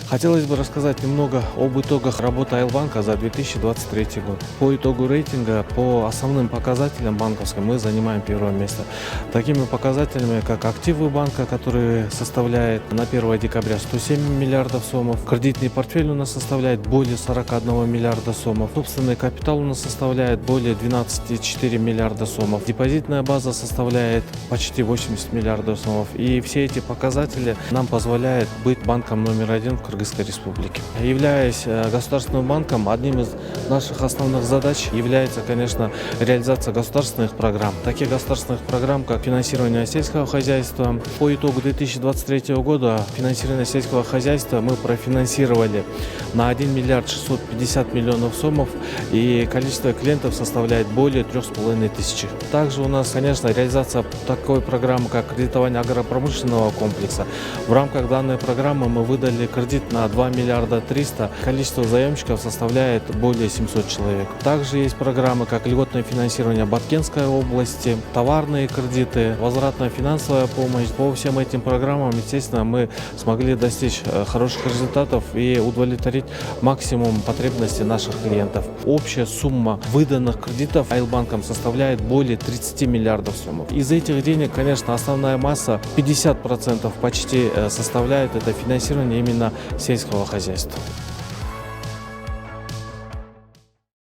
Хотелось бы рассказать немного об итогах работы Айлбанка за 2023 год. По итогу рейтинга, по основным показателям банковским мы занимаем первое место. Такими показателями, как активы банка, которые составляют на 1 декабря 107 миллиардов сомов, кредитный портфель у нас составляет более 41 миллиарда сомов, собственный капитал у нас составляет более 12,4 миллиарда сомов, депозитная база составляет почти 80 миллиардов сомов. И все эти показатели нам позволяют быть банком номер один в Кыргызской республике. Являясь государственным банком, одним из наших основных задач является, конечно, реализация государственных программ. Таких государственных программ, как финансирование сельского хозяйства. По итогу 2023 года финансирование сельского хозяйства мы профинансировали на 1 миллиард 650 миллионов сомов, и количество клиентов составляет более 3500. Также у нас, конечно, реализация такой программы, как кредитование агропромышленного комплекса. В рамках данной программы мы выдали кредит на 2 миллиарда 300. Количество заемщиков составляет более 700 человек. Также есть программы, как льготное финансирование Баткенской области, товарные кредиты, возвратная финансовая помощь. По всем этим программам, естественно, мы смогли достичь хороших результатов и удовлетворить максимум потребностей наших клиентов. Общая сумма выданных кредитов Айлбанком составляет более 30 миллиардов сомов. Из этих денег, конечно, основная масса, 50% почти составляет это финансирование именно сельского хозяйства.